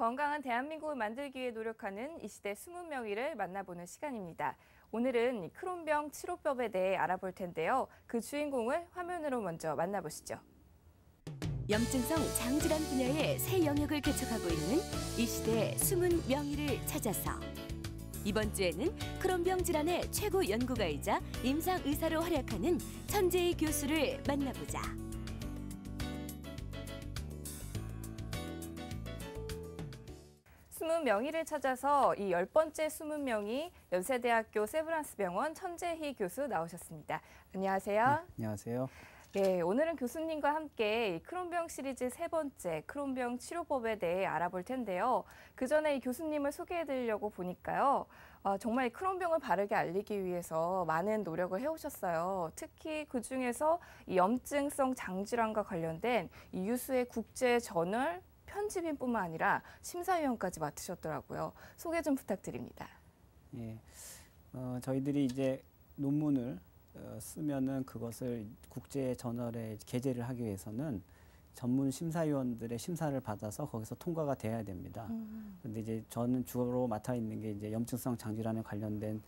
건강한 대한민국을 만들기 위해 노력하는 이 시대 숨은 명의를 만나보는 시간입니다. 오늘은 크론병 치료법에 대해 알아볼 텐데요. 그 주인공을 화면으로 먼저 만나보시죠. 염증성 장질환 분야의 새 영역을 개척하고 있는 이 시대의 숨은 명의를 찾아서 이번 주에는 크론병 질환의 최고 연구가이자 임상의사로 활약하는 천재희 교수를 만나보자. 숨은 명의를 찾아서 이 10번째 숨은 명의 연세대학교 세브란스병원 천재희 교수 나오셨습니다. 안녕하세요. 네, 안녕하세요. 네, 오늘은 교수님과 함께 이 크론병 시리즈 3번째 크론병 치료법에 대해 알아볼 텐데요. 그 전에 이 교수님을 소개해드리려고 보니까요. 정말 크론병을 바르게 알리기 위해서 많은 노력을 해오셨어요. 특히 그중에서 이 염증성 장질환과 관련된 이 유수의 국제 저널 편집인뿐만 아니라 심사위원까지 맡으셨더라고요. 소개 좀 부탁드립니다. 예, 저희들이 이제 논문을 쓰면은 그것을 국제 저널에 게재를 하기 위해서는 전문 심사위원들의 심사를 받아서 거기서 통과가 돼야 됩니다. 그런데 이제 저는 주로 맡아 있는 게 이제 염증성 장질환에 관련된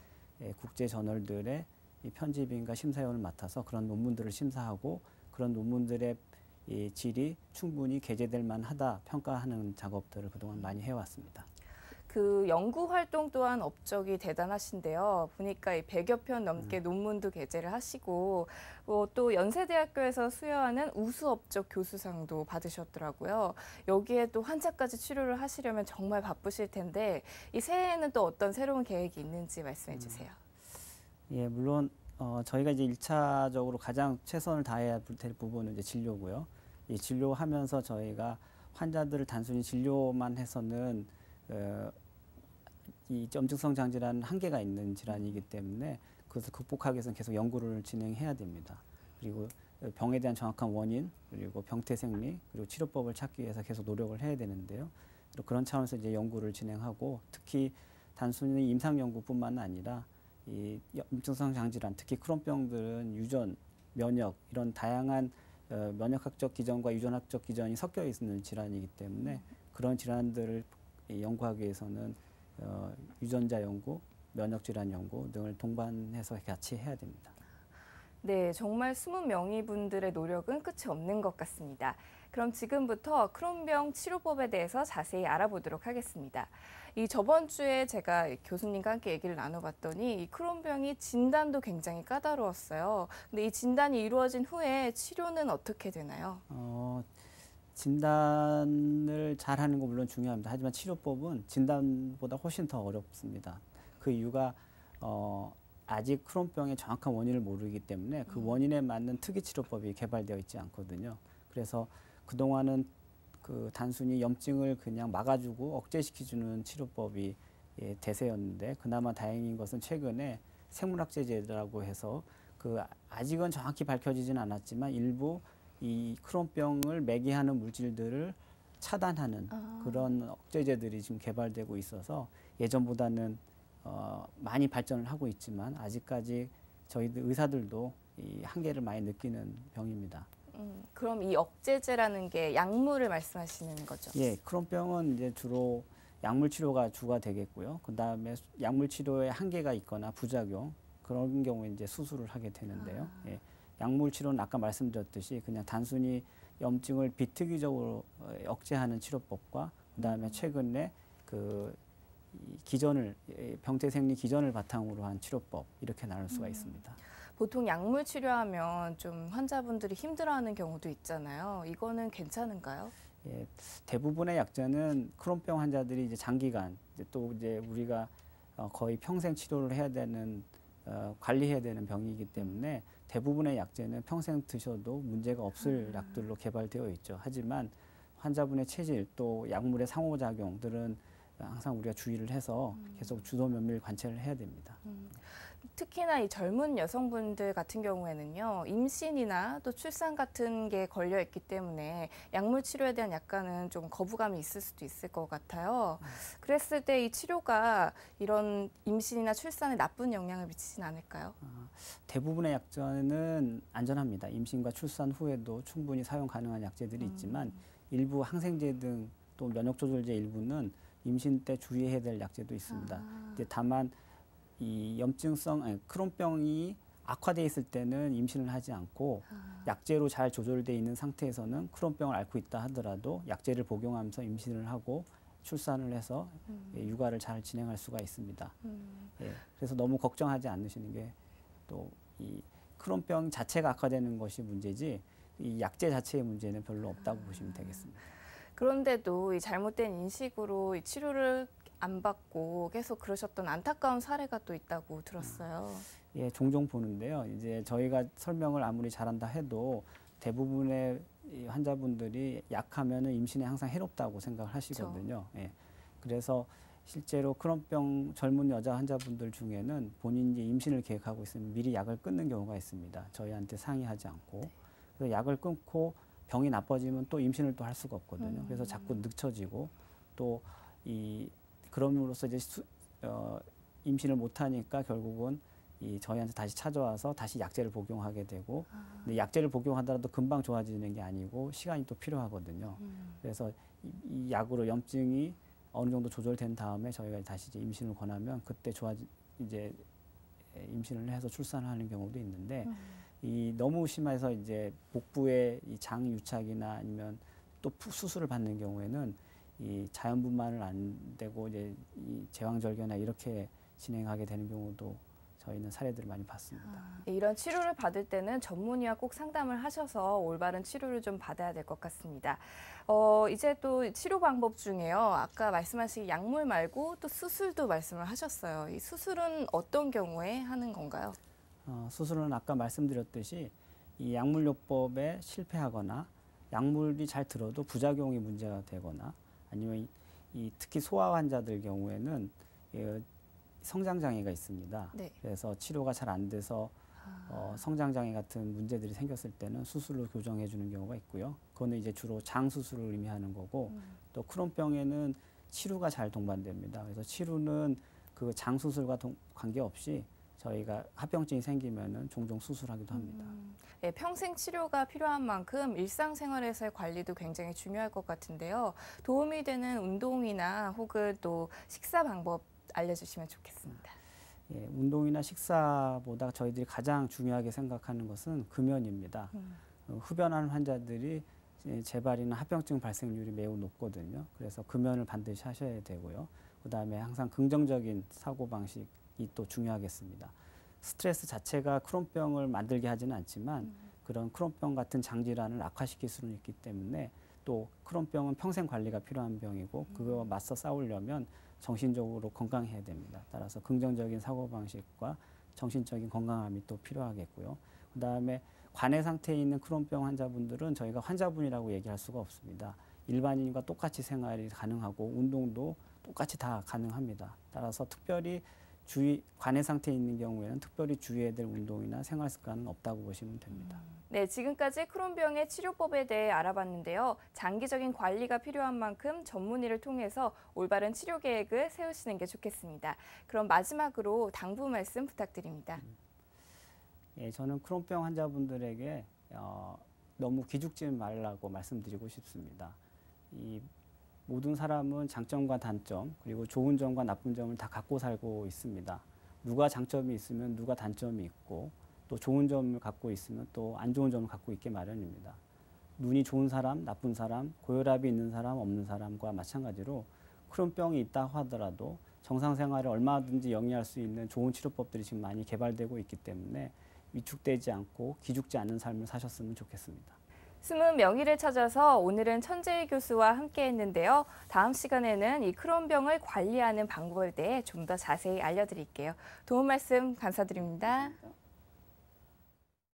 국제 저널들의 이 편집인과 심사위원을 맡아서 그런 논문들을 심사하고 그런 논문들의 이 질이 충분히 게재될 만하다 평가하는 작업들을 그동안 많이 해왔습니다. 그 연구 활동 또한 업적이 대단하신데요. 보니까 이 100여 편 넘게 논문도 게재를 하시고 또 연세대학교에서 수여하는 우수업적 교수상도 받으셨더라고요. 여기에 또 환자까지 치료를 하시려면 정말 바쁘실 텐데 이 새해에는 또 어떤 새로운 계획이 있는지 말씀해 주세요. 예, 물론 저희가 이제 1차적으로 가장 최선을 다해야 될 부분은 이제 진료고요. 이 진료하면서 저희가 환자들을 단순히 진료만 해서는 이 염증성 장질환은 한계가 있는 질환이기 때문에 그것을 극복하기 위해서는 계속 연구를 진행해야 됩니다. 그리고 병에 대한 정확한 원인, 그리고 병태 생리, 그리고 치료법을 찾기 위해서 계속 노력을 해야 되는데요. 그런 차원에서 이제 연구를 진행하고 특히 단순히 임상 연구뿐만 아니라 이 염증성 장질환, 특히 크론병들은 유전, 면역 이런 다양한 면역학적 기전과 유전학적 기전이 섞여 있는 질환이기 때문에 그런 질환들을 연구하기 위해서는 유전자 연구, 면역 질환 연구 등을 동반해서 같이 해야 됩니다. 네, 정말 숨은 명의분들의 노력은 끝이 없는 것 같습니다. 그럼 지금부터 크론병 치료법에 대해서 자세히 알아보도록 하겠습니다. 이 저번 주에 제가 교수님과 함께 얘기를 나눠봤더니 이 크론병이 진단도 굉장히 까다로웠어요. 근데 이 진단이 이루어진 후에 치료는 어떻게 되나요? 진단을 잘하는 건 물론 중요합니다. 하지만 치료법은 진단보다 훨씬 더 어렵습니다. 그 이유가 아직 크론병의 정확한 원인을 모르기 때문에 그 원인에 맞는 특이 치료법이 개발되어 있지 않거든요. 그래서 그동안은 그 단순히 염증을 그냥 막아주고 억제시켜주는 치료법이 대세였는데 그나마 다행인 것은 최근에 생물학제제라고 해서 그 아직은 정확히 밝혀지진 않았지만 일부 이 크론병을 매개하는 물질들을 차단하는 그런 억제제들이 지금 개발되고 있어서 예전보다는 많이 발전을 하고 있지만 아직까지 저희들 의사들도 이 한계를 많이 느끼는 병입니다. 그럼 이 억제제라는 게 약물을 말씀하시는 거죠? 예, 크론병은 이제 주로 약물 치료가 주가 되겠고요. 그 다음에 약물 치료에 한계가 있거나 부작용 그런 경우에 이제 수술을 하게 되는데요. 예, 약물 치료는 아까 말씀드렸듯이 그냥 단순히 염증을 비특이적으로 억제하는 치료법과 그 다음에 최근에 그 기전을 병태 생리 기전을 바탕으로 한 치료법 이렇게 나눌 수가 있습니다. 보통 약물 치료하면 좀 환자분들이 힘들어하는 경우도 있잖아요. 이거는 괜찮은가요? 예, 대부분의 약제는 크론병 환자들이 이제 장기간 또 이제 우리가 거의 평생 치료를 해야 되는 관리해야 되는 병이기 때문에 대부분의 약제는 평생 드셔도 문제가 없을 약들로 개발되어 있죠. 하지만 환자분의 체질 또 약물의 상호작용들은 항상 우리가 주의를 해서 계속 주도 면밀 관찰을 해야 됩니다. 특히나 이 젊은 여성분들 같은 경우에는요, 임신이나 또 출산 같은 게 걸려 있기 때문에 약물 치료에 대한 약간은 좀 거부감이 있을 수도 있을 것 같아요. 그랬을 때 이 치료가 이런 임신이나 출산에 나쁜 영향을 미치진 않을까요? 대부분의 약제는 안전합니다. 임신과 출산 후에도 충분히 사용 가능한 약제들이 있지만 일부 항생제 등 또 면역 조절제 일부는 임신 때 주의해야 될 약제도 있습니다. 이제 다만 이 크론병이 악화돼 있을 때는 임신을 하지 않고 약제로 잘 조절돼 있는 상태에서는 크론병을 앓고 있다 하더라도 약제를 복용하면서 임신을 하고 출산을 해서 육아를 잘 진행할 수가 있습니다. 예, 그래서 너무 걱정하지 않으시는 게 또 이 크론병 자체가 악화되는 것이 문제지 이 약제 자체의 문제는 별로 없다고 보시면 되겠습니다. 그런데도 이 잘못된 인식으로 이 치료를 안 받고 계속 그러셨던 안타까운 사례가 또 있다고 들었어요. 예, 종종 보는데요. 이제 저희가 설명을 아무리 잘한다 해도 대부분의 이 환자분들이 약하면은 임신에 항상 해롭다고 생각을 하시거든요. 예, 그래서 실제로 크론병 젊은 여자 환자분들 중에는 본인이 임신을 계획하고 있으면 미리 약을 끊는 경우가 있습니다. 저희한테 상의하지 않고. 그래서 약을 끊고 병이 나빠지면 또 임신을 또 할 수가 없거든요. 그래서 자꾸 늦춰지고 또 그럼으로써 이제 임신을 못하니까 결국은 저희한테 다시 찾아와서 다시 약제를 복용하게 되고 근데 약제를 복용하더라도 금방 좋아지는 게 아니고 시간이 또 필요하거든요. 그래서 이 약으로 염증이 어느 정도 조절된 다음에 저희가 다시 이제 임신을 권하면 그때 이제 임신을 해서 출산을 하는 경우도 있는데 너무 심해서 이제 복부에 이 장 유착이나 아니면 또 수술을 받는 경우에는 이 자연분만을 안 되고 이제 이 제왕절개나 이렇게 진행하게 되는 경우도 저희는 사례들을 많이 봤습니다. 이런 치료를 받을 때는 전문의와 꼭 상담을 하셔서 올바른 치료를 좀 받아야 될 것 같습니다. 이제 또 치료 방법 중에요. 아까 말씀하신 약물 말고 또 수술도 말씀을 하셨어요. 이 수술은 어떤 경우에 하는 건가요? 수술은 아까 말씀드렸듯이 이 약물요법에 실패하거나 약물이 잘 들어도 부작용이 문제가 되거나 아니면 특히 소아 환자들 경우에는 성장장애가 있습니다. 네. 그래서 치료가 잘 안 돼서 성장장애 같은 문제들이 생겼을 때는 수술로 교정해 주는 경우가 있고요. 그거는 이제 주로 장 수술을 의미하는 거고 또 크론병에는 치료가 잘 동반됩니다. 그래서 치료는 그 장 수술과 관계없이 저희가 합병증이 생기면은 종종 수술하기도 합니다. 네, 평생 치료가 필요한 만큼 일상생활에서의 관리도 굉장히 중요할 것 같은데요. 도움이 되는 운동이나 혹은 또 식사 방법 알려주시면 좋겠습니다. 예, 운동이나 식사보다 저희들이 가장 중요하게 생각하는 것은 금연입니다. 흡연하는 환자들이 재발이나 합병증 발생률이 매우 높거든요. 그래서 금연을 반드시 하셔야 되고요. 그다음에 항상 긍정적인 사고방식이 또 중요하겠습니다. 스트레스 자체가 크론병을 만들게 하지는 않지만 그런 크론병 같은 장질환을 악화시킬 수는 있기 때문에 또 크론병은 평생 관리가 필요한 병이고 그거와 맞서 싸우려면 정신적으로 건강해야 됩니다. 따라서 긍정적인 사고방식과 정신적인 건강함이 또 필요하겠고요. 그다음에 관해 상태에 있는 크론병 환자분들은 저희가 환자분이라고 얘기할 수가 없습니다. 일반인과 똑같이 생활이 가능하고 운동도 똑같이 다 가능합니다. 따라서 특별히 관해 상태에 있는 경우에는 특별히 주의해야 될 운동이나 생활 습관은 없다고 보시면 됩니다. 네, 지금까지 크론병의 치료법에 대해 알아봤는데요. 장기적인 관리가 필요한 만큼 전문의를 통해서 올바른 치료 계획을 세우시는 게 좋겠습니다. 그럼 마지막으로 당부 말씀 부탁드립니다. 예, 저는 크론병 환자분들에게 너무 기죽지 말라고 말씀드리고 싶습니다. 모든 사람은 장점과 단점, 그리고 좋은 점과 나쁜 점을 다 갖고 살고 있습니다. 누가 장점이 있으면 누가 단점이 있고 또 좋은 점을 갖고 있으면 또 안 좋은 점을 갖고 있게 마련입니다. 눈이 좋은 사람, 나쁜 사람, 고혈압이 있는 사람, 없는 사람과 마찬가지로 크론병이 있다고 하더라도 정상 생활에 얼마든지 영위할 수 있는 좋은 치료법들이 지금 많이 개발되고 있기 때문에 위축되지 않고 기죽지 않은 삶을 사셨으면 좋겠습니다. 숨은 명의를 찾아서 오늘은 천재희 교수와 함께 했는데요. 다음 시간에는 이 크론병을 관리하는 방법에 대해 좀 더 자세히 알려드릴게요. 도움 말씀 감사드립니다.